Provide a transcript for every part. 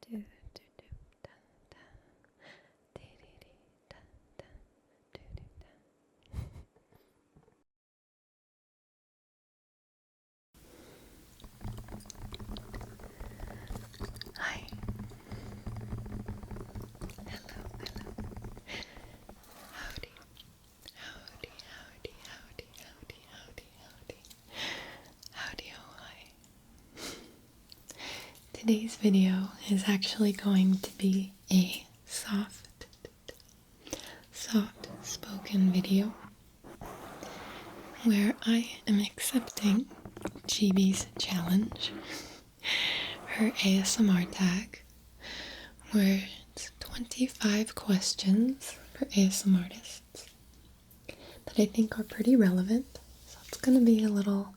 Do, do, do, da, da. Dee, dee, dee, da, da. Do, do, da. Hi. Hello, hello. Howdy. Howdy, howdy, howdy, howdy, howdy, howdy. Howdy, oh hi. Today's video is actually going to be a soft spoken video where I am accepting Gibi's challenge, her ASMR tag, where it's 25 questions for ASMRtists that I think are pretty relevant. So it's going to be a little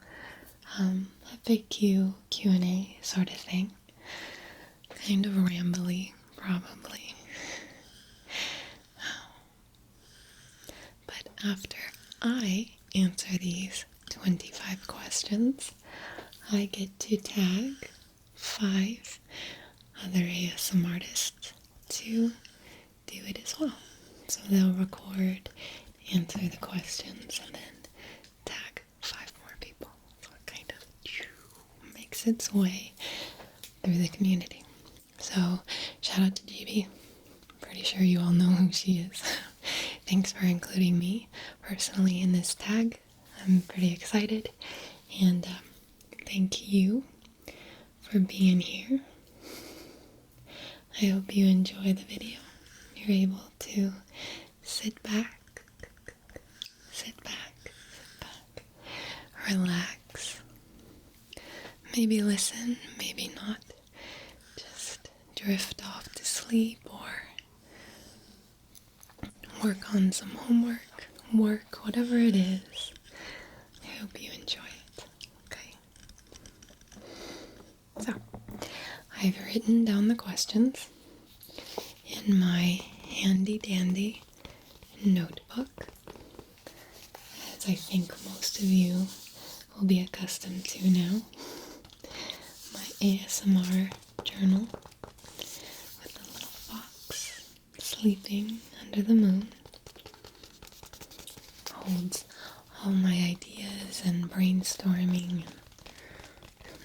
FAQ Q&A sort of thing. Kind of rambly, probably. But after I answer these 25 questions, I get to tag 5 other ASMRtists to do it as well. So they'll record, answer the questions, and then tag 5 more people. So it kind of makes its way through the community. So shout out to Gibi. Pretty sure you all know who she is. Thanks for including me personally in this tag. I'm pretty excited. And thank you for being here. I hope you enjoy the video. You're able to sit back, relax, maybe listen, maybe not, just drift off to sleep or work on some homework, work, whatever it is. I hope you enjoy it, okay? So, I've written down the questions in my handy dandy notebook, as I think most of you will be accustomed to now. My ASMR journal with a little fox sleeping under the moon holds all my ideas and brainstorming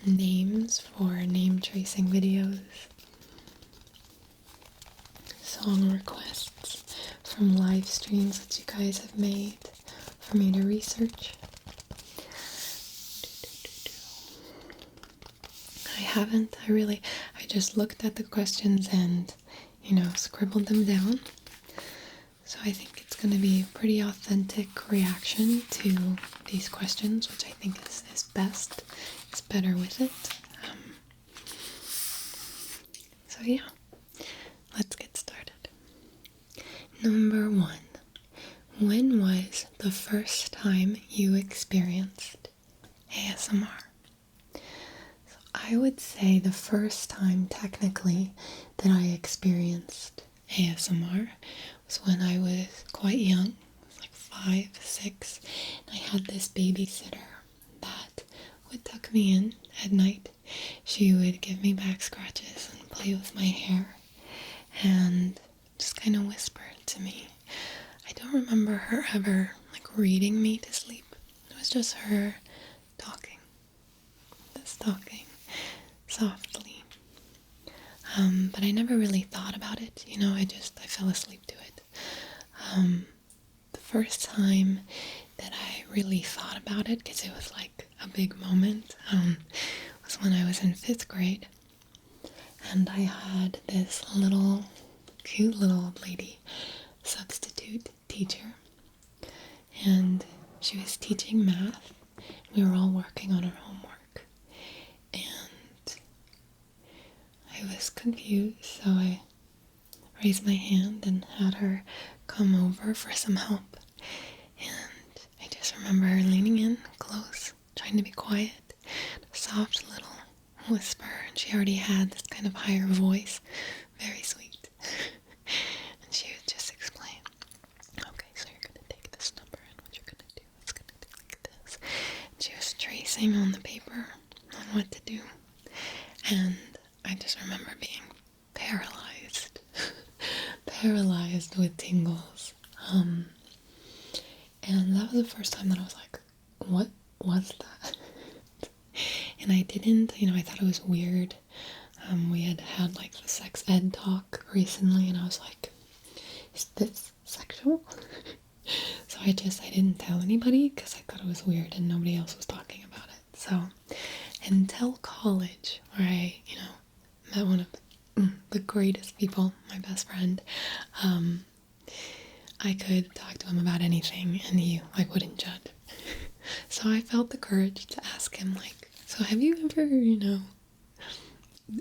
and names for name tracing videos, song requests from live streams that you guys have made for me to research. I just looked at the questions and, scribbled them down. So I think it's going to be a pretty authentic reaction to these questions, which I think is best. It's better with it. So yeah, let's get started. Number 1. When was the first time you experienced ASMR? So I would say the first time technically that I experienced ASMR was when I was quite young. I was like 5, 6. And I had this babysitter that would tuck me in at night. She would give me back scratches and play with my hair and just kind of whisper to me. I don't remember her ever reading me to sleep. It was just her talking softly. But I never really thought about it, I fell asleep to it. The first time that I really thought about it, because it was like a big moment, was when I was in 5th grade. And I had this cute little lady substitute teacher. And she was teaching math. We were all working on our homework. And I was confused, so I raised my hand and had her come over for some help. And I just remember her leaning in close, trying to be quiet, a soft little whisper, and she already had this kind of higher voice, very sweet. And she would just explain, okay, so you're going to take this number, and what you're going to do, it's going to do like this. And she was tracing on the paper on what to do. And I just remember being paralyzed. Paralyzed with tingles. And that was the first time that I was like, what was that? And I didn't, I thought it was weird. We had like the sex ed talk recently, and I was like, is this sexual? So I didn't tell anybody because I thought it was weird and nobody else was talking about it. So until college, where I, met one of the greatest people, my best friend, I could talk to him about anything and he wouldn't judge. So I felt the courage to ask him so have you ever,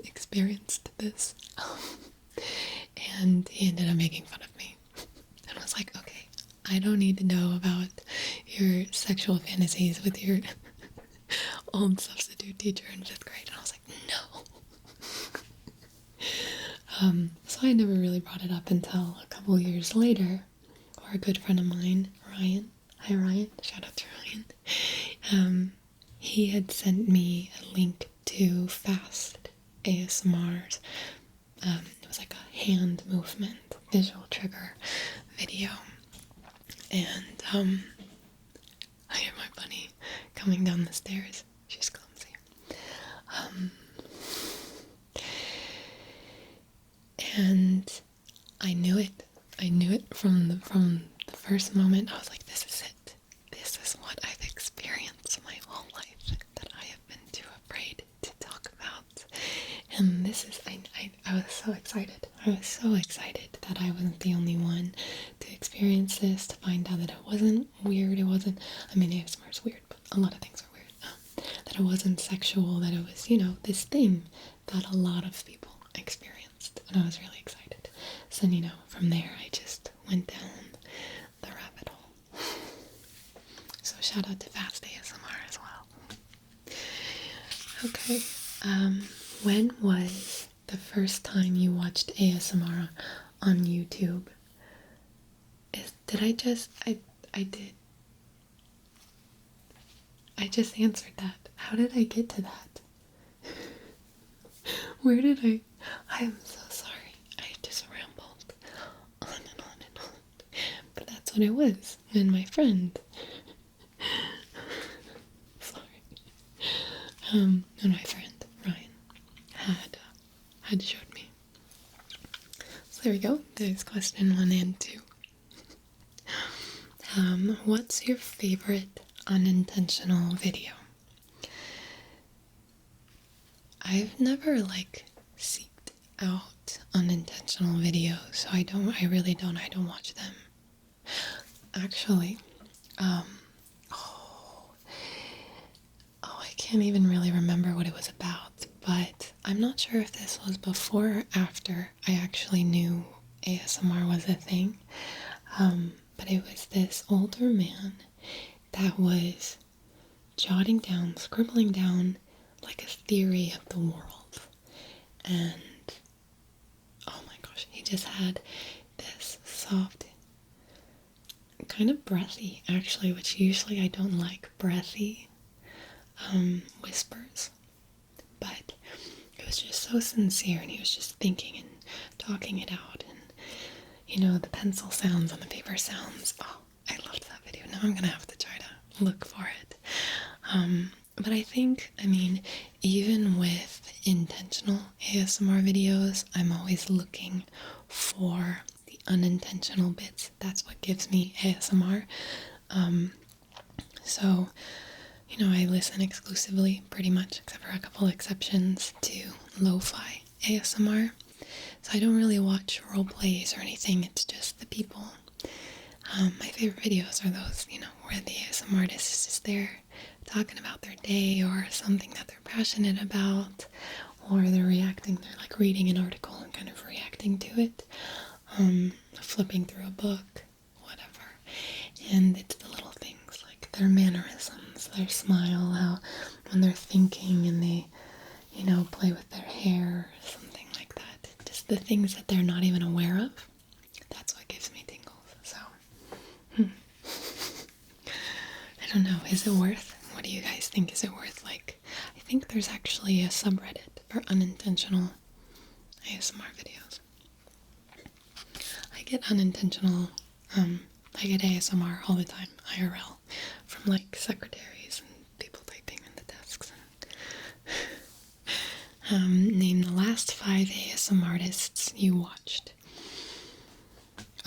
experienced this? And he ended up making fun of me. And I was like, okay, I don't need to know about your sexual fantasies with your old substitute teacher in 5th grade. And I was like, no. So I never really brought it up until a couple years later, or a good friend of mine, Ryan. Hi, Ryan. Shout out to Ryan. He had sent me a link to Fast ASMR's. It was like a hand movement visual trigger video. And I have my bunny coming down the stairs. She's clumsy. And I knew it. I knew it from the first moment. I was like, this is it. This is what I've experienced my whole life that I have been too afraid to talk about. And this is, I was so excited. I was so excited that I wasn't the only one to experience this, to find out that it wasn't weird. It wasn't, ASMR is weird, but a lot of things are weird. That it wasn't sexual, that it was, this thing that a lot of people experienced. And I was really excited. So, from there I just went down the rabbit hole. So shout out to Fast ASMR as well. Okay, when was the first time you watched ASMR on YouTube? I did. I just answered that. How did I get to that? Where did I am so sorry. I just rambled on and on and on. But that's what it was. And my friend. Sorry. And my friend, Ryan, had showed me. So there we go. There's question 1 and 2. What's your favorite unintentional video? I've never seeked out unintentional videos, so I don't watch them. Actually, I can't even really remember what it was about, but I'm not sure if this was before or after I actually knew ASMR was a thing. But it was this older man that was scribbling down a theory of the world. And oh my gosh, he just had this soft, kind of breathy actually, which usually I don't like breathy whispers, but it was just so sincere, and he was just thinking and talking it out, and the pencil sounds and the paper sounds. Oh, I loved that video. Now I'm gonna have to try to look for it. But I think, even with intentional ASMR videos, I'm always looking for the unintentional bits. That's what gives me ASMR. So, I listen exclusively, pretty much, except for a couple exceptions, to lo-fi ASMR. So I don't really watch role plays or anything. It's just the people. My favorite videos are those, where the ASMRtist is just there talking about their day or something that they're passionate about, or they're reacting. They're reading an article and kind of reacting to it, flipping through a book, whatever. And it's the little things, their mannerisms, their smile, how when they're thinking and they, play with their hair or something like that. Just the things that they're not even aware of. That's what gives me tingles. So, I don't know. Is it worth? What do you guys think? Is it worth, I think there's actually a subreddit for unintentional ASMR videos. I get unintentional, I get ASMR all the time, IRL, from like secretaries and people typing in the desks. Name the last 5 ASMRtists you watched.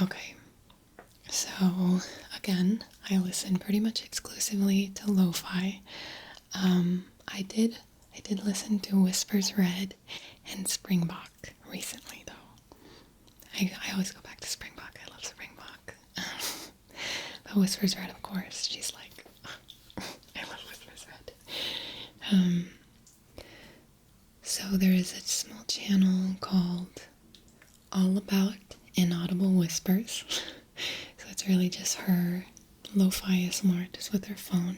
Okay, so again, I listen pretty much exclusively to lo-fi. I did listen to Whispers Red and Springbok recently, though. I always go back to Springbok. I love Springbok. But Whispers Red, of course, she's like, I love Whispers Red. So there is a small channel called All About Inaudible Whispers. So it's really just her lo-fi ASMR, just with her phone,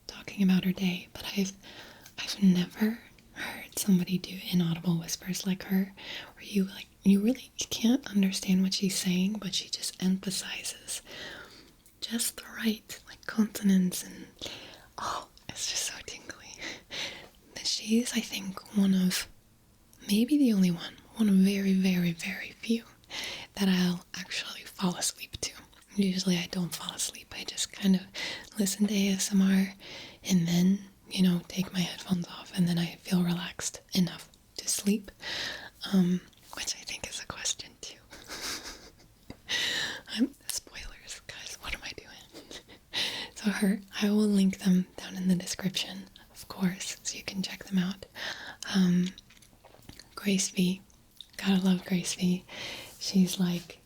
talking about her day. But I've never heard somebody do inaudible whispers like her, where you can't understand what she's saying, but she just emphasizes just the right like consonants, and it's just so tingly. She's, I think, one of, maybe the only one of very, very, very few that I'll actually fall asleep to. Usually I don't fall asleep. I just kind of listen to ASMR and then, take my headphones off, and then I feel relaxed enough to sleep, which I think is a question too. Spoilers, guys, what am I doing? So I will link them down in the description, of course, so you can check them out. Grace V, gotta love Grace V. She's like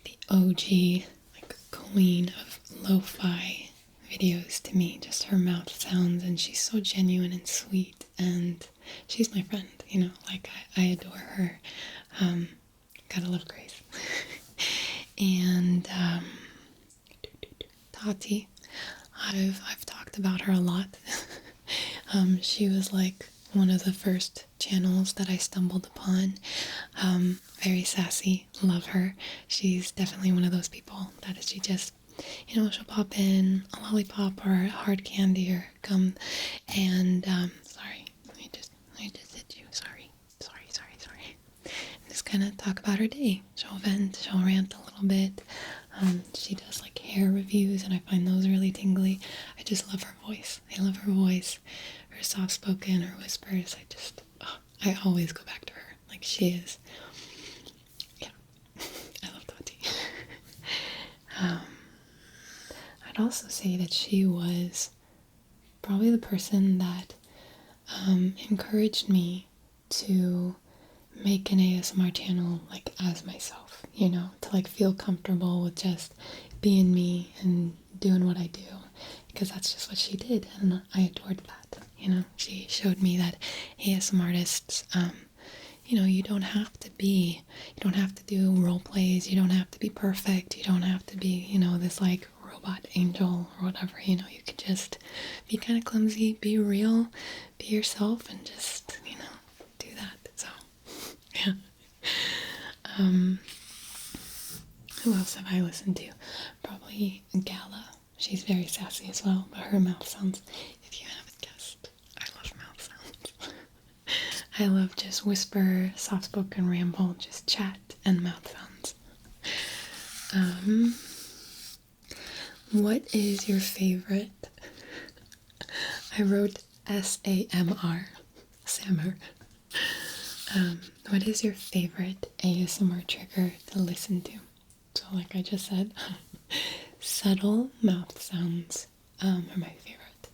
the OG, like queen of lo-fi videos to me. Just her mouth sounds, and she's so genuine and sweet, and she's my friend, like I adore her. Gotta love Grace. And Tati, I've talked about her a lot. She was like one of the first channels that I stumbled upon. Very sassy, love her. She's definitely one of those people that she just, she'll pop in a lollipop or hard candy or gum, and sorry, I just hit you. Sorry. Just kind of talk about her day. She'll vent, she'll rant a little bit. She does like hair reviews, and I find those really tingly. I just love her voice. I love her voice, her soft spoken, her whispers. I always go back to her. Like, she is, yeah, I love Tati. I'd also say that she was probably the person that encouraged me to make an ASMR channel like as myself, to like feel comfortable with just being me and doing what I do, because that's just what she did, and I adored that. She showed me that ASMRtists, you don't have to do role plays, you don't have to be perfect, you don't have to be, this like robot angel or whatever, you could just be kind of clumsy, be real, be yourself, and just, do that. So, yeah. Who else have I listened to? Probably Gala. She's very sassy as well, but her mouth sounds, if you haven't guessed, I love mouth sounds. I love just whisper, soft-spoken ramble, just chat and mouth sounds. What is your favorite? I wrote SAMR. Sammer. What is your favorite ASMR trigger to listen to? So like I just said, subtle mouth sounds are my favorite.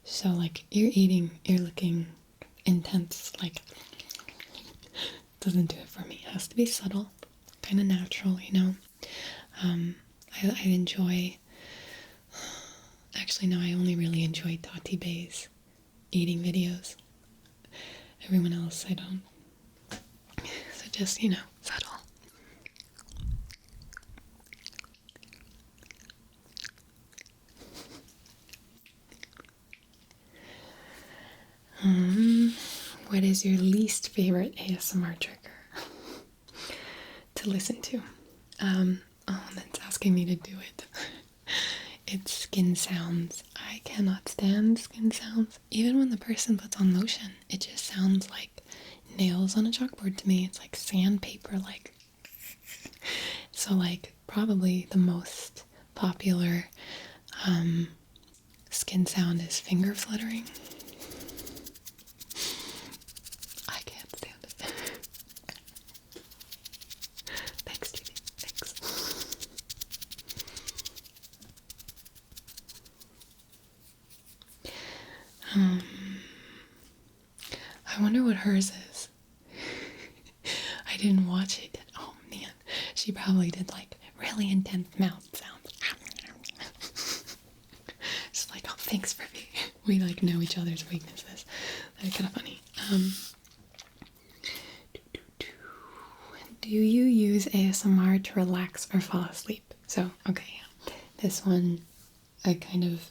So like ear eating, ear licking, intense, like, doesn't do it for me. It has to be subtle, kind of natural, I enjoy, actually no, I only really enjoy Tati Bay's eating videos. Everyone else I don't. So just, subtle. What is your least favorite ASMR trigger to listen to? That's asking me to do it. It's skin sounds. I cannot stand skin sounds. Even when the person puts on lotion, it just sounds like nails on a chalkboard to me. It's like sandpaper, like. So, like, probably the most popular skin sound is finger fluttering. I can't stand it. Thanks, Gibi. Thanks. I wonder what hers is. I didn't watch it. Oh man, she probably did like really intense mouth sounds. She's like, oh, thanks for me. We like know each other's weaknesses. That's kind of funny. Do you use ASMR to relax or fall asleep? So, okay, this one I kind of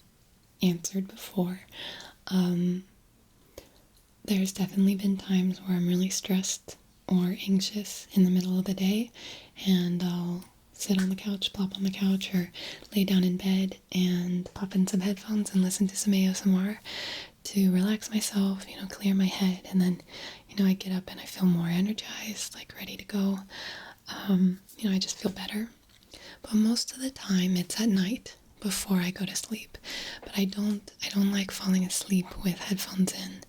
answered before. There's definitely been times where I'm really stressed or anxious in the middle of the day, and I'll sit on the couch, plop on the couch, or lay down in bed and pop in some headphones and listen to some ASMR to relax myself, clear my head, and then, I get up and I feel more energized, like ready to go. I just feel better. But most of the time it's at night before I go to sleep. But I don't like falling asleep with headphones in.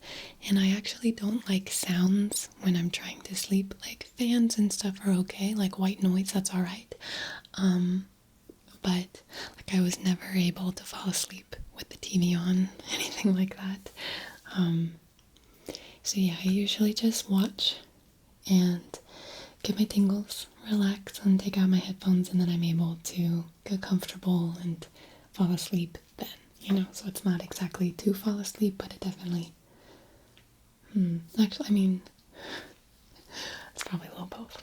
And I actually don't like sounds when I'm trying to sleep. Like fans and stuff are okay, like white noise, that's alright. But like I was never able to fall asleep with the TV on, anything like that. So yeah, I usually just watch and get my tingles, relax, and take out my headphones, and then I'm able to get comfortable and fall asleep then, so it's not exactly to fall asleep, but it definitely, actually, I mean, it's probably a little both.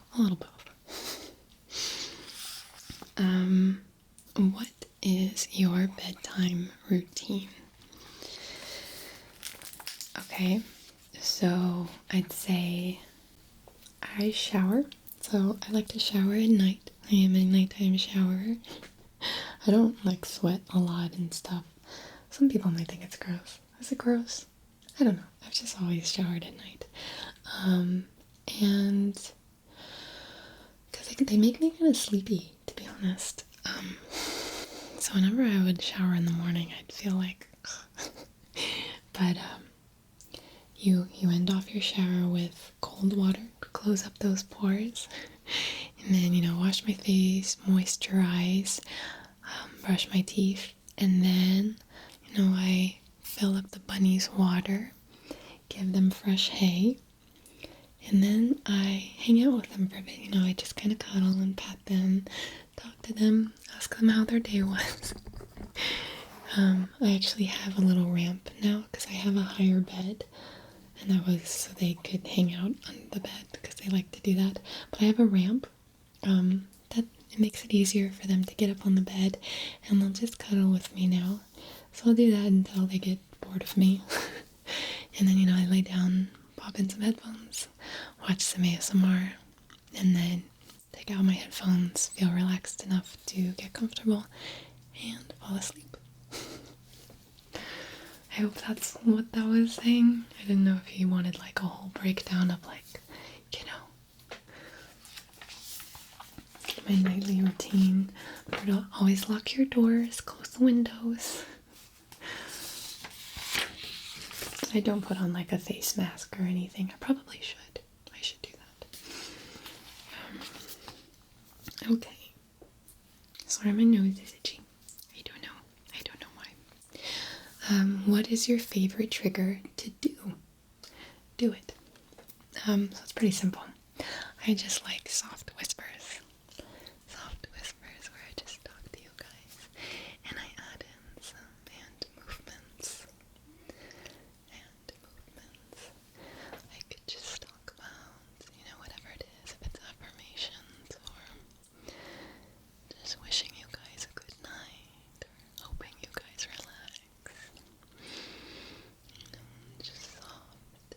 What is your bedtime routine? Okay, so I'd say I shower. So I like to shower at night. I am a nighttime showerer. I don't like sweat a lot and stuff. Some people might think it's gross. Is it gross? I don't know. I've just always showered at night. And because they make me kind of sleepy, to be honest. So whenever I would shower in the morning, I'd feel like, but you end off your shower with cold water to close up those pores, and then wash my face, moisturize, brush my teeth, and then I fill up the bunnies' water, give them fresh hay, and then I hang out with them for a bit. I just kind of cuddle and pat them, talk to them, ask them how their day was. I actually have a little ramp now because I have a higher bed, and that was so they could hang out on the bed because they like to do that. But I have a ramp that it makes it easier for them to get up on the bed, and they'll just cuddle with me now. So I'll do that until they get bored of me. And then I lay down, pop in some headphones, watch some ASMR, and then take out my headphones, feel relaxed enough to get comfortable, and fall asleep. I hope that's what that was saying. I didn't know if he wanted like a whole breakdown of like, my nightly routine. But always lock your doors, close the windows. I don't put on like a face mask or anything. I probably should. I should do that. Okay. Sorry, my nose is itchy. I don't know why. What is your favorite trigger to do? Do it. So it's pretty simple. I just like soft whispers. Soft whispers where I just talk to you guys. And I add in some hand movements. I could just talk about, whatever it is. If it's affirmations or just wishing you guys a good night or hoping you guys relax. Just soft.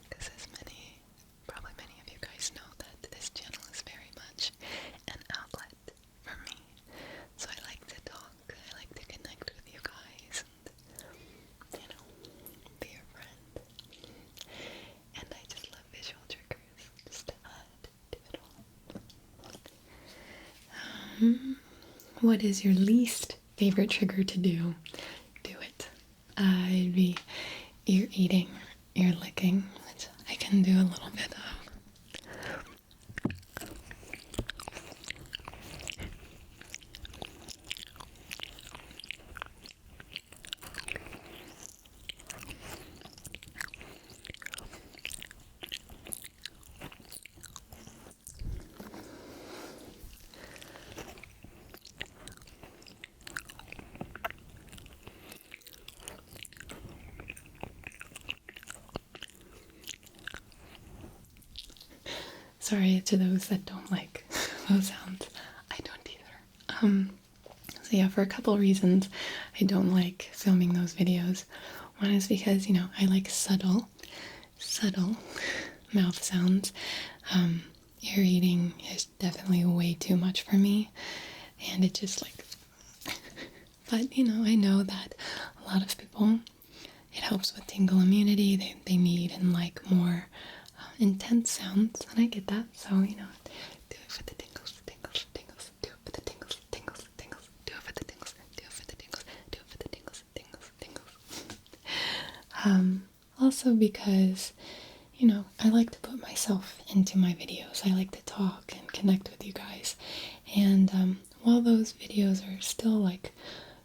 Because as probably many of you what is your least favorite trigger to do? Do it. It'd be ear eating, ear licking, which I can do a little bit of. Sorry to those that don't like those sounds. I don't either. So yeah, for a couple reasons, I don't like filming those videos. One is because, I like subtle mouth sounds. Ear eating is definitely way too much for me, and it just like, but I know that a lot of people, it helps with tingle immunity. They need and like more intense sounds, and I get that. So do it for the tingles, tingles, tingles. Do it for the tingles, tingles, tingles. Do it for the tingles, do it for the tingles, do it for the tingles, tingles, tingles. Also because I like to put myself into my videos. I like to talk and connect with you guys, and while those videos are still like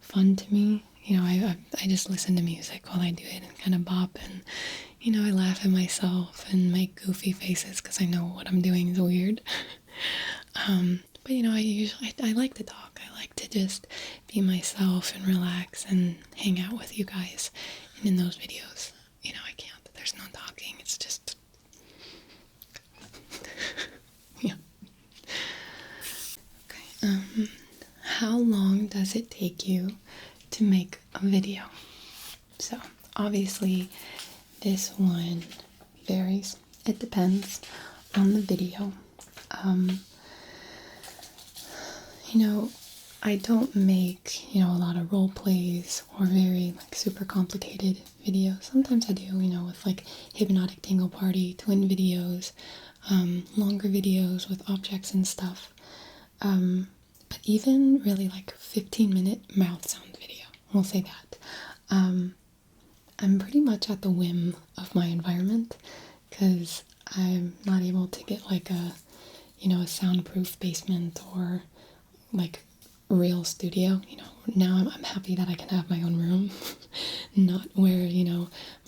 fun to me, I just listen to music while I do it and kind of bop, and I laugh at myself and make goofy faces because I know what I'm doing is weird. But I like to talk. I like to just be myself and relax and hang out with you guys. And in those videos, I can't. There's no talking. It's just yeah. Okay. How long does it take you to make a video? So obviously this one varies. It depends on the video. I don't make, a lot of role plays or very like super complicated videos. Sometimes I do, with like hypnotic tingle party, twin videos, longer videos with objects and stuff. But even really like 15-minute mouth sound video, we'll say that. I'm pretty much at the whim of my environment because I'm not able to get like a soundproof basement or like real studio. Now I'm happy that I can have my own room, not where,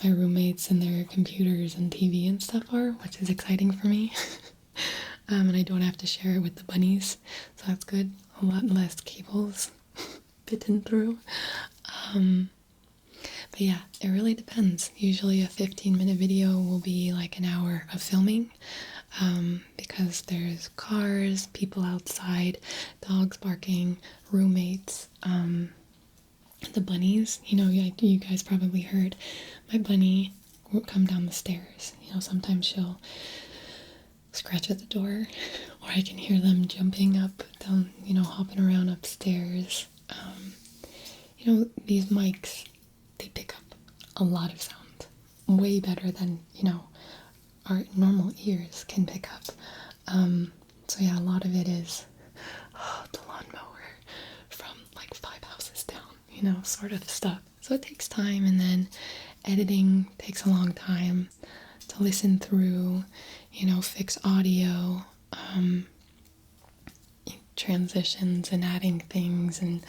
my roommates and their computers and TV and stuff are, which is exciting for me. And I don't have to share it with the bunnies, so that's good. A lot less cables bitten through. But yeah, it really depends. Usually a 15-minute video will be like an hour of filming, because there's cars, people outside, dogs barking, roommates, the bunnies. You guys probably heard my bunny will come down the stairs. Sometimes she'll scratch at the door, or I can hear them jumping up, down, hopping around upstairs. These mics, they pick up a lot of sound, way better than, our normal ears can pick up. So yeah, a lot of it is the lawnmower from like 5 houses down, sort of stuff. So it takes time, and then editing takes a long time to listen through, fix audio, transitions and adding things and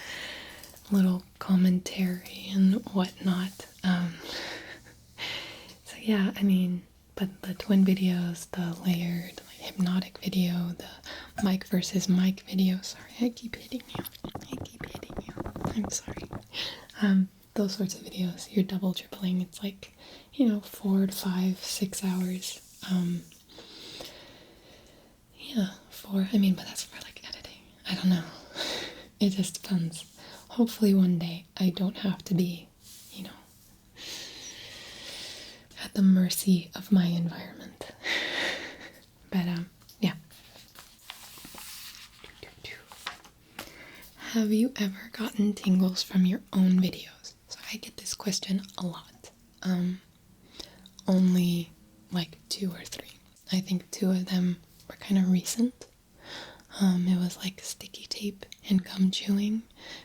little commentary and whatnot. So yeah, but the twin videos, the layered hypnotic video, the mic versus mic video, sorry, I keep hitting you, I'm sorry. Those sorts of videos, you're double tripling, it's like, 4 to 5, 6 hours. But that's for like editing. I don't know. It just depends. Hopefully one day I don't have to be, at the mercy of my environment. But, yeah. Have you ever gotten tingles from your own videos? So I get this question a lot. Only like 2 or 3. I think 2 of them were kind of recent. It was like sticky tape and gum chewing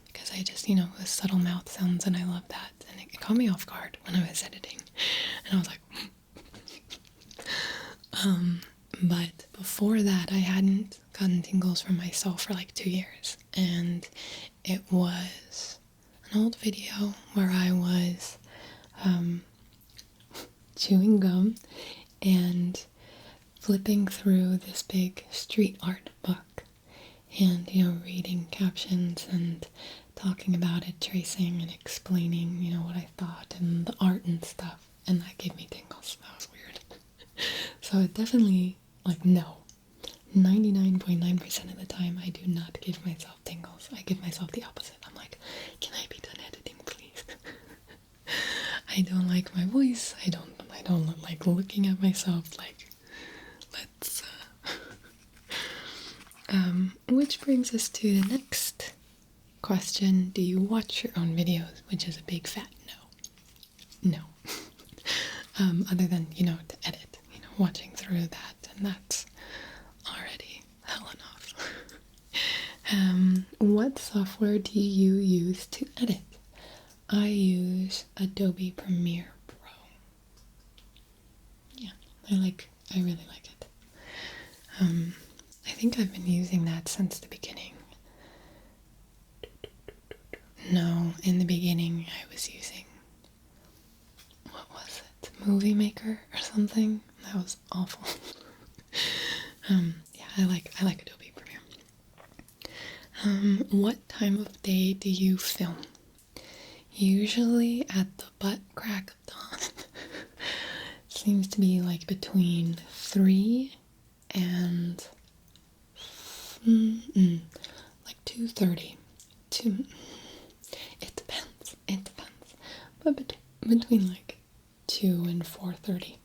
because I just, it was subtle mouth sounds and I love that. And it caught me off guard when I was editing. And I was like, but before that, I hadn't gotten tingles from myself for like 2 years. And it was an old video where I was chewing gum and flipping through this big street art book and, reading captions and talking about it, tracing and explaining, what I thought and the art and stuff. And that gave me tingles. That was weird. So it definitely, no. 99.9% of the time, I do not give myself tingles. I give myself the opposite. I'm like, can I be done editing, please? I don't like my voice. I don't like looking at myself. Like, let's. Which brings us to the next question: do you watch your own videos? Which is a big fat no. No. Other than to edit. Watching through that, and that's already hell enough. What software do you use to edit? I use Adobe Premiere Pro. Yeah, I really like it. I think I've been using that since the beginning. No, in the beginning I was using, what was it? Movie Maker or something? That was awful. Yeah, I like Adobe Premiere. What time of day do you film? Usually at the butt crack of dawn. Seems to be like between 3 and 2:30. It depends. But between like 2 and 4:30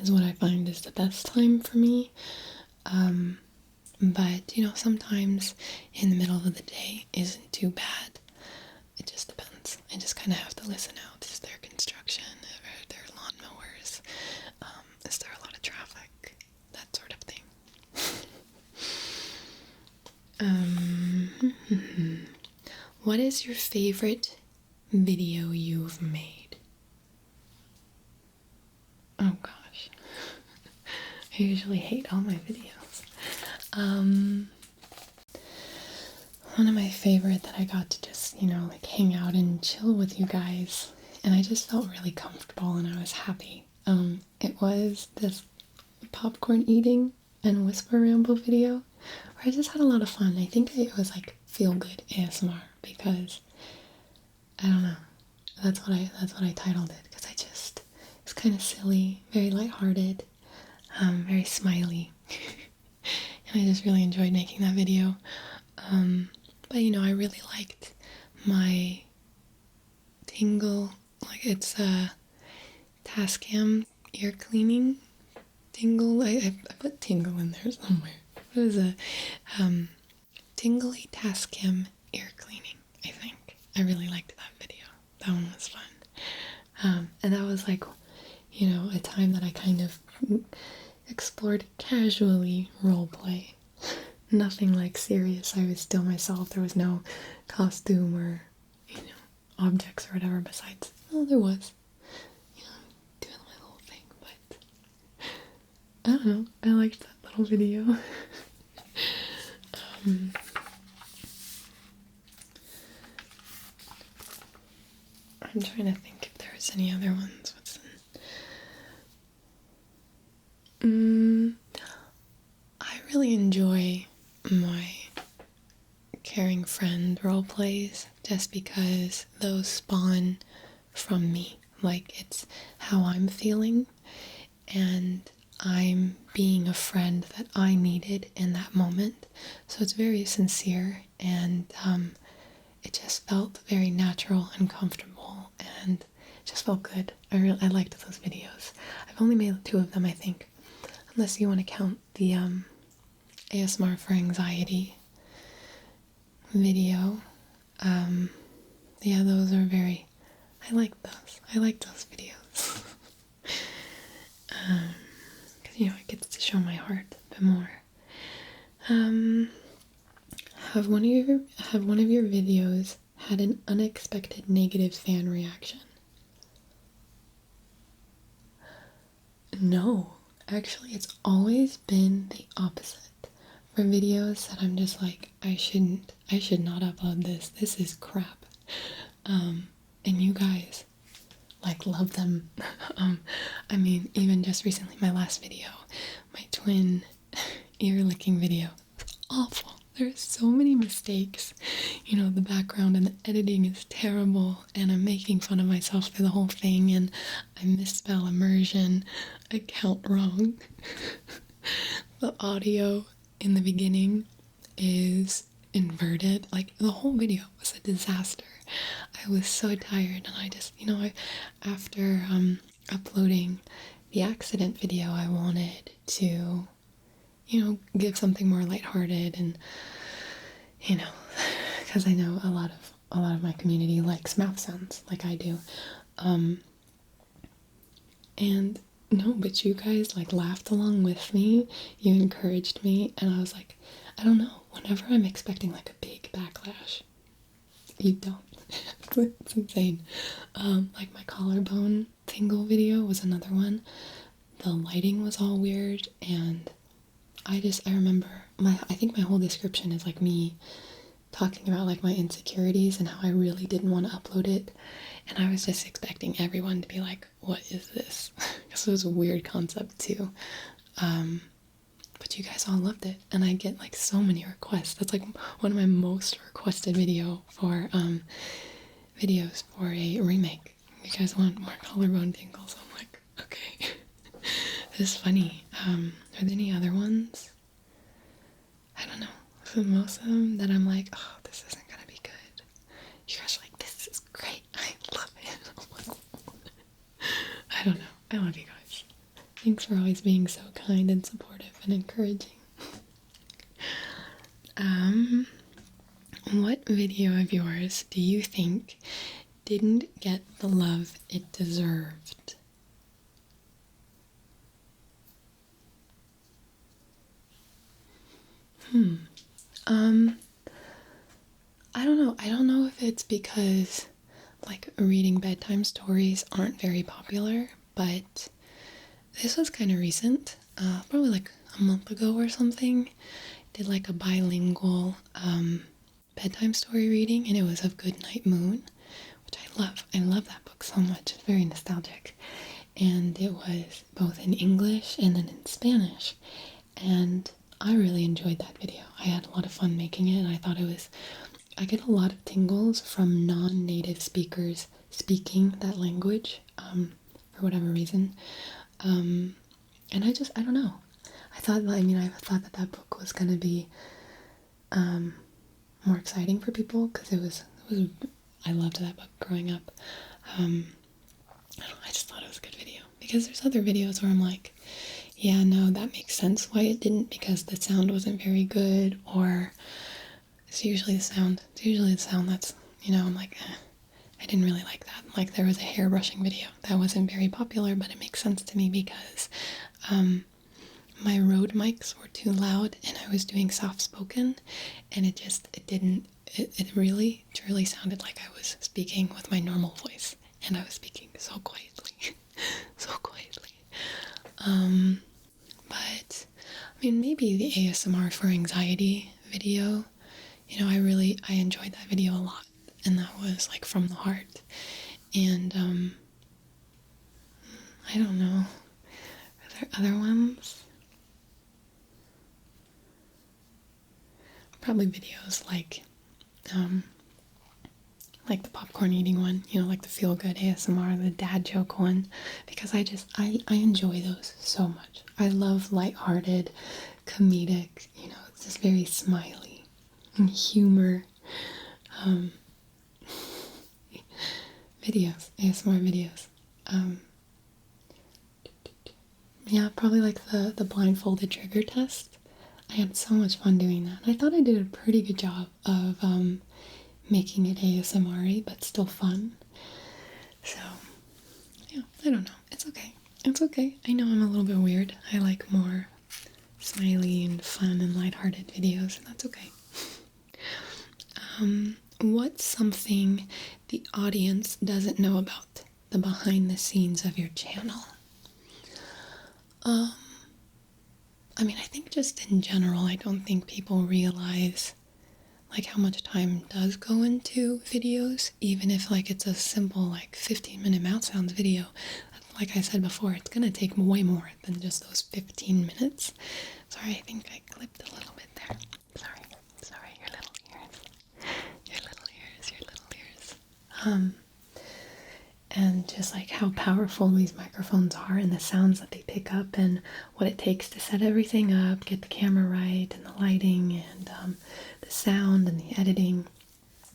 is what I find is the best time for me. But sometimes in the middle of the day isn't too bad. It just depends. I just kind of have to listen out. Is there construction? Are there lawnmowers? Is there a lot of traffic? That sort of thing. What is your favorite video you've made? Oh gosh. I usually hate all my videos. One of my favorite that I got to just, hang out and chill with you guys, and I just felt really comfortable and I was happy. It was this popcorn eating and whisper ramble video where I just had a lot of fun. I think it was like feel good ASMR because I don't know. That's what I titled it because it's kind of silly, very lighthearted, very smiley, and I just really enjoyed making that video. But I really liked my tingle, it's a Tascam ear cleaning tingle. I put tingle in there somewhere. It was a tingly Tascam ear cleaning, I think. I really liked that video. That one was fun. And that was like, a time that I kind of explored casually roleplay. Nothing like serious. I was still myself. There was no costume or, objects or whatever besides. Well, there was. Doing my little thing, but I don't know. I liked that little video. I'm trying to think if there's any other ones. I really enjoy my caring friend role plays just because those spawn from me. It's how I'm feeling and I'm being a friend that I needed in that moment. So it's very sincere and it just felt very natural and comfortable and it just felt good. I liked those videos. I've only made 2 of them, I think. Unless you want to count the ASMR for anxiety video. Yeah, those are I like those. I like those videos. Because, it gets to show my heart a bit more. Um, have one of your videos had an unexpected negative fan reaction? No, actually, it's always been the opposite. For videos that I'm just like, I should not upload this. This is crap. And you guys like love them. I mean, even just recently, my last video, my twin ear licking video, it's awful. There's so many mistakes. You know, the background and the editing is terrible, and I'm making fun of myself for the whole thing, and I misspell immersion, I count wrong. The audio in the beginning is inverted. Like, the whole video was a disaster. I was so tired, and I just, after uploading the accident video, I wanted to, give something more lighthearted, and, because I know a lot of my community likes mouth sounds like I do. And no, but you guys like laughed along with me. You encouraged me, and I was like, I don't know, whenever I'm expecting like a big backlash, you don't. It's insane. Like my collarbone tingle video was another one. The lighting was all weird, and I remember I think my whole description is like me talking about like my insecurities and how I really didn't want to upload it. And I was just expecting everyone to be like, what is this? Because it was a weird concept too. But you guys all loved it, and I get like so many requests. That's like one of my most requested videos for a remake. You guys want more collarbone tingles? I'm like, okay. This is funny. Are there any other ones? I don't know. So most of them that I'm like, oh, this isn't gonna be good. You guys are like, this is great. I love it. I'm like, I don't know. I love you guys. Thanks for always being so kind and supportive and encouraging. What video of yours do you think didn't get the love it deserved? I don't know. I don't know if it's because like reading bedtime stories aren't very popular, but this was kind of recent, probably like a month ago or something. Did like a bilingual bedtime story reading, and it was of Goodnight Moon, which I love. I love that book so much. It's very nostalgic. And it was both in English and then in Spanish. And I really enjoyed that video. I had a lot of fun making it, and I get a lot of tingles from non-native speakers speaking that language, for whatever reason. And I don't know. I thought that book was going to be more exciting for people, because I loved that book growing up. I just thought it was a good video, because there's other videos where I'm like, yeah, no, that makes sense why it didn't, because the sound wasn't very good, or it's usually the sound that's, I'm like, I didn't really like that. Like, there was a hair brushing video that wasn't very popular, but it makes sense to me because my Rode mics were too loud, and I was doing soft spoken, and it really truly sounded like I was speaking with my normal voice, and I was speaking so quietly. So quietly. But I mean, maybe the ASMR for anxiety video, I enjoyed that video a lot, and that was like from the heart. And I don't know, are there other ones? Probably videos like the popcorn eating one, like the feel good ASMR, the dad joke one, because I enjoy those so much. I love lighthearted, comedic, it's just very smiley and humor videos, ASMR videos. Yeah, probably like the blindfolded trigger test. I had so much fun doing that. I thought I did a pretty good job of making it ASMR-y, but still fun. So, yeah, I don't know. It's okay. It's okay. I know I'm a little bit weird. I like more smiley and fun and lighthearted videos, and that's okay. What's something the audience doesn't know about the behind the scenes of your channel? I mean, I think just in general, I don't think people realize like how much time does go into videos, even if like it's a simple like 15-minute mouth sounds video. Like I said before, it's gonna take way more than just those 15 minutes. Sorry, I think I clipped a little bit there. Sorry, your little ears. Your little ears, your little ears. And just like how powerful these microphones are and the sounds that they pick up and what it takes to set everything up, get the camera right and the lighting and the sound and the editing.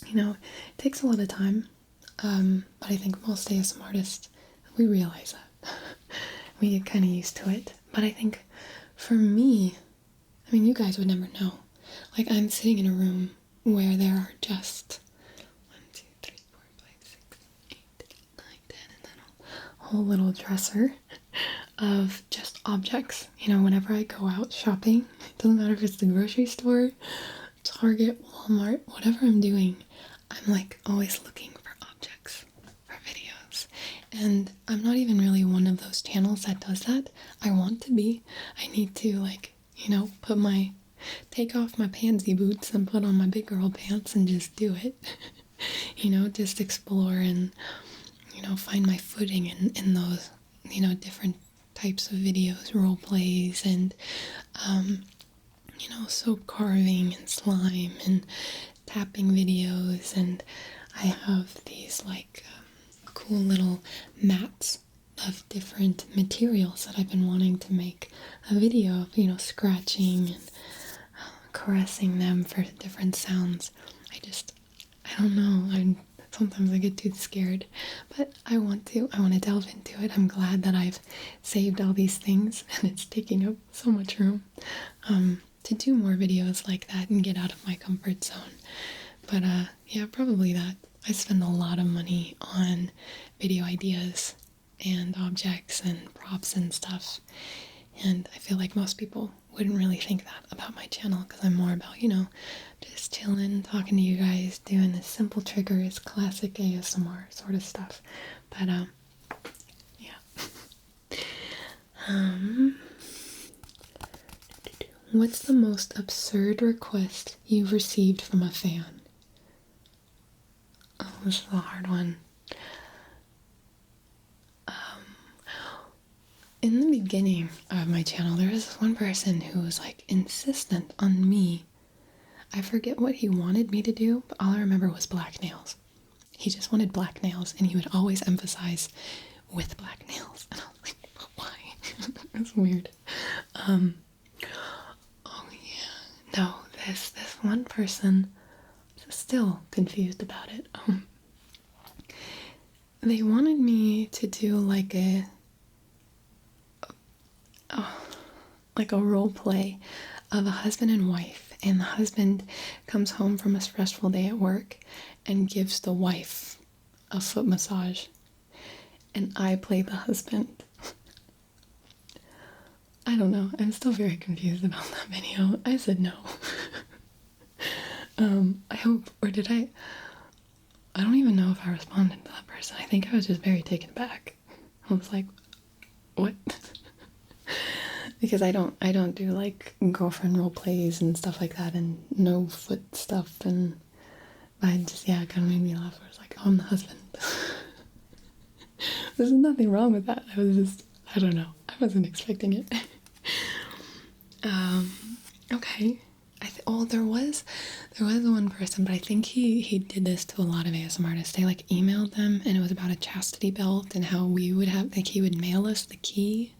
You know, it takes a lot of time, but I think most ASMR artists, we realize that. We get kind of used to it. But I think for me, I mean, you guys would never know. Like, I'm sitting in a room where there are just 1, 2, 3, 4, 5, 6, 8, 9, 10, and then a whole little dresser of just objects. You know, whenever I go out shopping, it doesn't matter if it's the grocery store, Target, Walmart, whatever I'm doing, I'm like always looking for objects for videos. And I'm not even really one of those channels that does that. I want to be. I need to, like, you know, take off my pansy boots and put on my big girl pants and just do it. You know, just explore and, you know, find my footing in those, you know, different types of videos, role plays and, you know, soap carving and slime and tapping videos. And I have these like cool little mats of different materials that I've been wanting to make a video of, you know, scratching and caressing them for different sounds. I don't know, sometimes I get too scared, but I want to delve into it. I'm glad that I've saved all these things and it's taking up so much room to do more videos like that and get out of my comfort zone. But yeah, probably that. I spend a lot of money on video ideas and objects and props and stuff, and I feel like most people wouldn't really think that about my channel because I'm more about, you know, just chilling, talking to you guys, doing the simple triggers, classic ASMR sort of stuff. But yeah. What's the most absurd request you've received from a fan? Oh, this is a hard one. In the beginning of my channel, there was this one person who was like insistent on me. I forget what he wanted me to do, but all I remember was black nails. He just wanted black nails, and he would always emphasize with black nails. And I was like, but why? It's weird. Oh yeah. No, this one person is still confused about it. They wanted me to do like a role play of a husband and wife, and the husband comes home from a stressful day at work and gives the wife a foot massage, and I play the husband. I don't know, I'm still very confused about that video. I said no. I hope, or did I don't even know if I responded to that person. I think I was just very taken aback. I was like, what? Because I don't do like girlfriend role plays and stuff like that, and no foot stuff, and I just, yeah, it kind of made me laugh. I was like, oh, I'm the husband. There's nothing wrong with that. I was just, I don't know. I wasn't expecting it. Okay. There was one person, but I think he did this to a lot of ASMR artists. They like emailed them, and it was about a chastity belt and how we would have, like, he would mail us the key,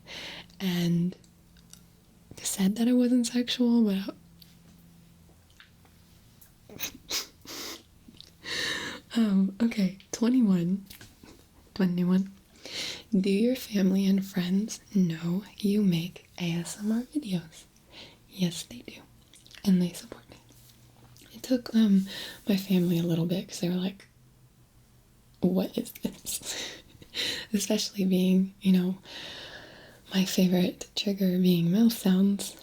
and said that it wasn't sexual, but okay, 21. Do your family and friends know you make ASMR videos? Yes, they do, and they support me. It took my family a little bit because they were like, what is this? Especially being, you know, my favorite trigger being mouth sounds.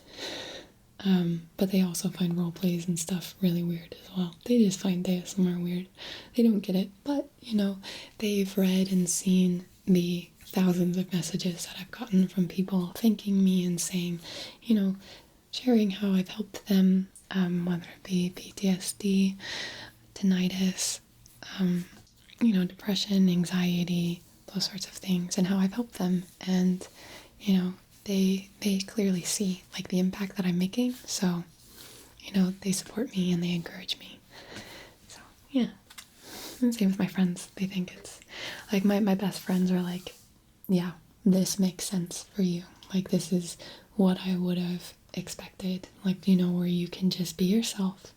But they also find role plays and stuff really weird as well. They just find ASMR weird. They don't get it, but you know, they've read and seen the thousands of messages that I've gotten from people thanking me and saying, you know, sharing how I've helped them, whether it be PTSD, tinnitus, you know, depression, anxiety, those sorts of things, and how I've helped them. And, you know, they clearly see like the impact that I'm making. So, you know, they support me and they encourage me. So, yeah. And same with my friends. They think it's like my best friends are like, yeah, this makes sense for you. Like, this is what I would have expected. Like, you know, where you can just be yourself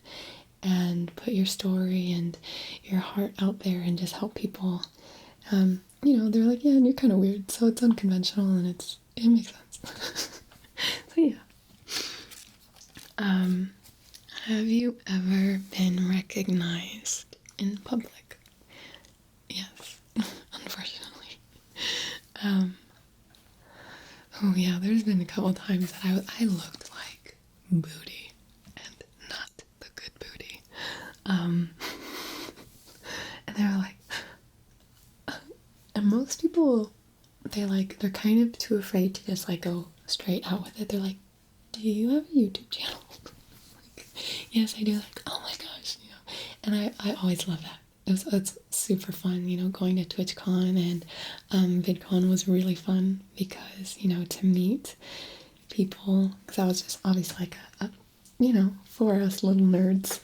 and put your story and your heart out there and just help people. You know, they're like, yeah, and you're kind of weird, so it's unconventional and it makes sense. So yeah. Have you ever been recognized in public? Yes, unfortunately. Oh yeah, there's been a couple times that I looked like booty, and not the good booty. And they were like, and most people, they're kind of too afraid to just like go straight out with it. They're like, do you have a YouTube channel? Like, yes, I do. Like, oh my gosh, you know. And I always love that. It's super fun, you know, going to TwitchCon and VidCon was really fun because, you know, to meet people, because I was just obviously like you know, for us little nerds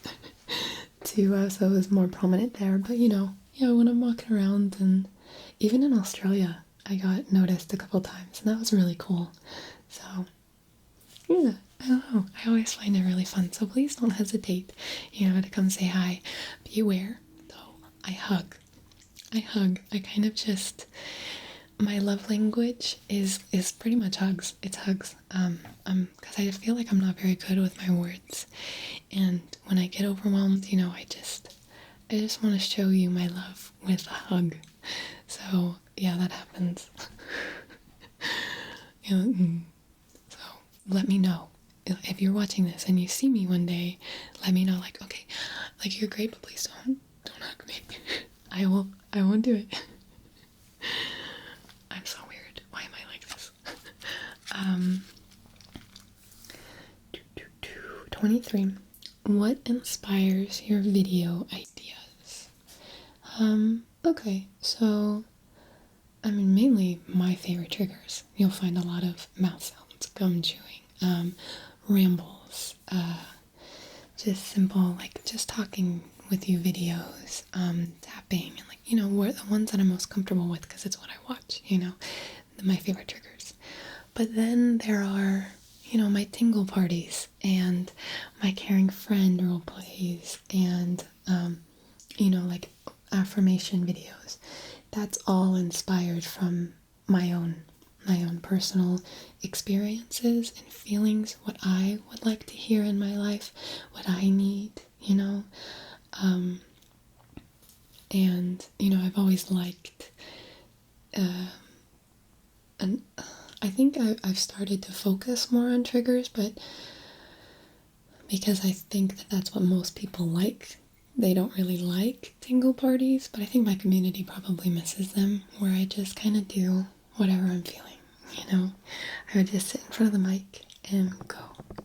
to so it was more prominent there. But you know, yeah, when I'm walking around, and even in Australia I got noticed a couple times, and that was really cool. So yeah, I don't know, I always find it really fun, so please don't hesitate, you know, to come say hi. Beware though, I hug. I kind of just, my love language is pretty much hugs. It's hugs. Because I feel like I'm not very good with my words, and when I get overwhelmed, you know, I just want to show you my love with a hug. So yeah, that happens. You know, so let me know if you're watching this and you see me one day. Let me know, like, okay, like, you're great, but please don't hug me. I won't do it. I'm so weird. Why am I like this? 23. What inspires your video ideas? Okay, so, I mean, mainly my favorite triggers. You'll find a lot of mouth sounds, gum chewing, rambles, just simple, like, just talking with you videos, tapping, and like, you know, the ones that I'm most comfortable with because it's what I watch, you know, my favorite triggers. But then there are, you know, my tingle parties and my caring friend role plays and, you know, like affirmation videos. That's all inspired from my own personal experiences and feelings, what I would like to hear in my life, what I need, you know. And, you know, I've always liked, and I think I've started to focus more on triggers, but because I think that that's what most people like. They don't really like tingle parties, but I think my community probably misses them, where I just kind of do whatever I'm feeling, you know. I would just sit in front of the mic and go,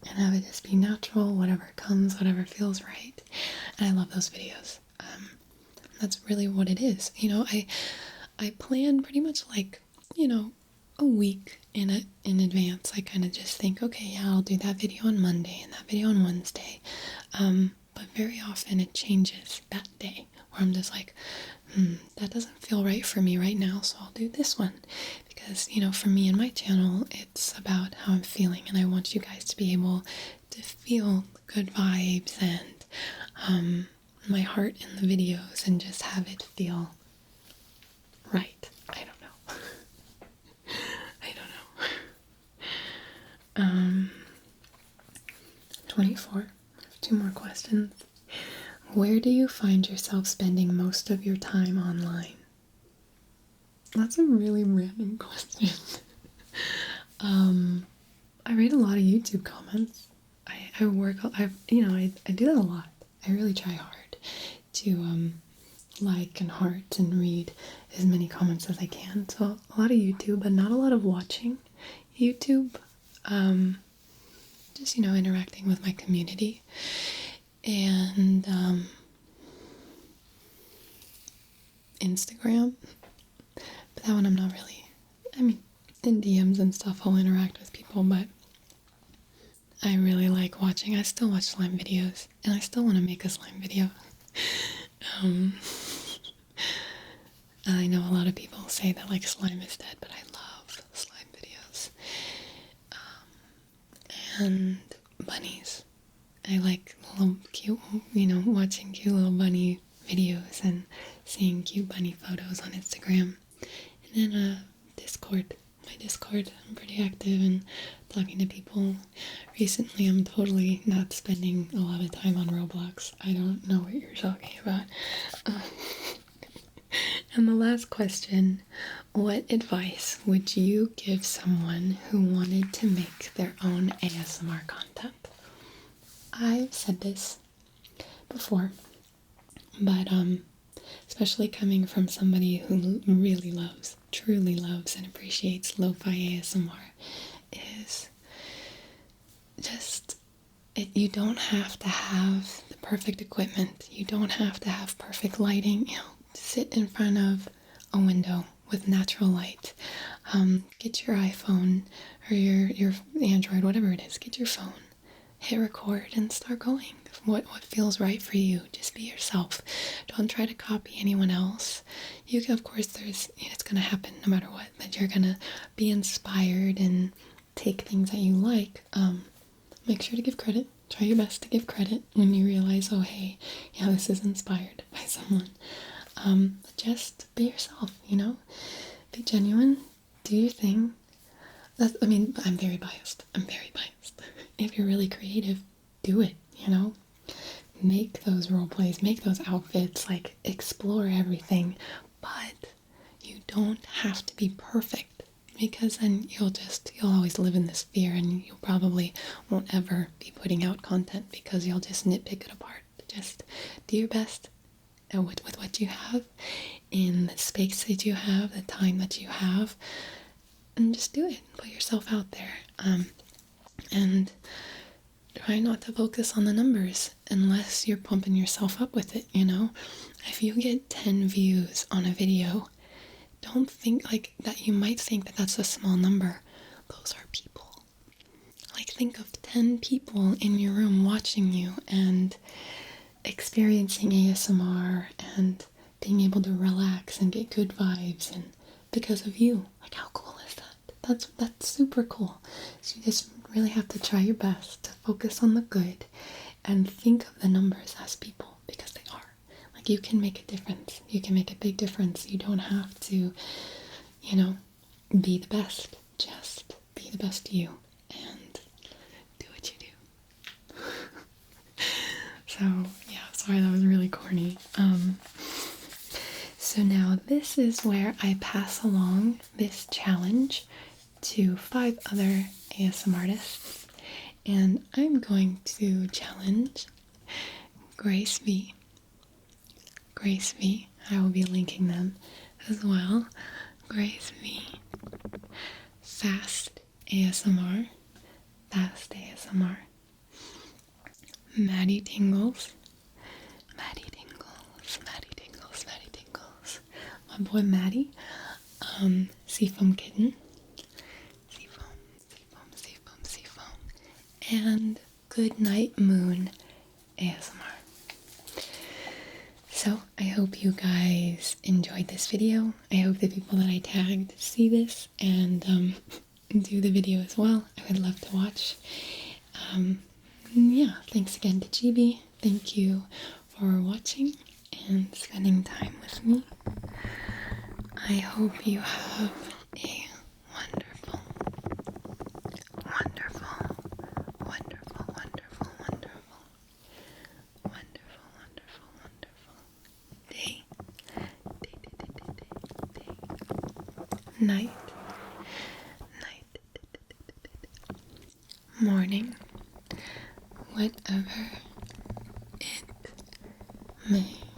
and have it just be natural, whatever comes, whatever feels right. And I love those videos. That's really what it is. You know, I plan pretty much like, you know, a week in advance. I kind of just think, okay, yeah, I'll do that video on Monday and that video on Wednesday. But very often it changes that day, where I'm just like, that doesn't feel right for me right now, so I'll do this one. Because, you know, for me and my channel, it's about how I'm feeling, and I want you guys to be able to feel good vibes and my heart in the videos, and just have it feel right. I don't know. I don't know. 24. I have 2 more questions. Where do you find yourself spending most of your time online? That's a really random question. I read a lot of YouTube comments. I work, I do that a lot. I really try hard to like and heart and read as many comments as I can. So a lot of YouTube, but not a lot of watching YouTube. Just, interacting with my community. And Instagram. But that one I'm not really, in DMs and stuff I'll interact with people, but I really like watching. I still watch slime videos, and I still want to make a slime video. I know a lot of people say that like slime is dead, but I love slime videos. And bunnies. I like little cute, watching cute little bunny videos and seeing cute bunny photos on Instagram. And then Discord. My Discord, I'm pretty active and talking to people. Recently, I'm totally not spending a lot of time on Roblox. I don't know what you're talking about. And the last question, what advice would you give someone who wanted to make their own ASMR content? I've said this before, but especially coming from somebody who really loves, truly loves and appreciates lo-fi ASMR, is just, you don't have to have the perfect equipment. You don't have to have perfect lighting. Sit in front of a window with natural light. Get your iPhone or your Android, whatever it is. Get your phone, hit record, and start going. What feels right for you. Just be yourself. Don't try to copy anyone else. You can, of course, it's gonna happen no matter what. That you're gonna be inspired and take things that you like. Make sure to give credit. Try your best to give credit when you realize, oh hey, this is inspired by someone. Just be yourself, be genuine, do your thing. I'm very biased. If you're really creative, do it, Make those role plays, make those outfits, explore everything, but you don't have to be perfect, because then you'll always live in this fear, and you probably won't ever be putting out content because you'll just nitpick it apart. Just do your best with what you have, in the space that you have, the time that you have, and just do it. Put yourself out there, and try not to focus on the numbers unless you're pumping yourself up with it, If you get 10 views on a video, don't think that. You might think that that's a small number. Those are people. Think of 10 people in your room watching you and experiencing ASMR and being able to relax and get good vibes, and because of you. How cool is that? That's super cool. So you just really have to try your best to focus on the good and think of the numbers as people, because they are. You can make a difference. You can make a big difference. You don't have to, be the best. Just be the best you and do what you do. So, yeah, sorry, that was really corny. So now this is where I pass along this challenge to 5 other ASMRtists, and I'm going to challenge Grace V. Grace V. I will be linking them as well. Grace V. Fast ASMR. Fast ASMR. Maddie Tingles. Maddie Tingles. Maddie Tingles. Maddie Tingles. My boy Maddie. Seafoam Kitten. Seafoam. And Goodnight Moon ASMR. So I hope you guys enjoyed this video. I hope the people that I tagged see this and do the video as well. I would love to watch. Yeah, thanks again to Gibi. Thank you for watching and spending time with me. I hope you have a wonderful, wonderful, wonderful, wonderful, wonderful, wonderful, wonderful, wonderful day. Night. morning, whatever it may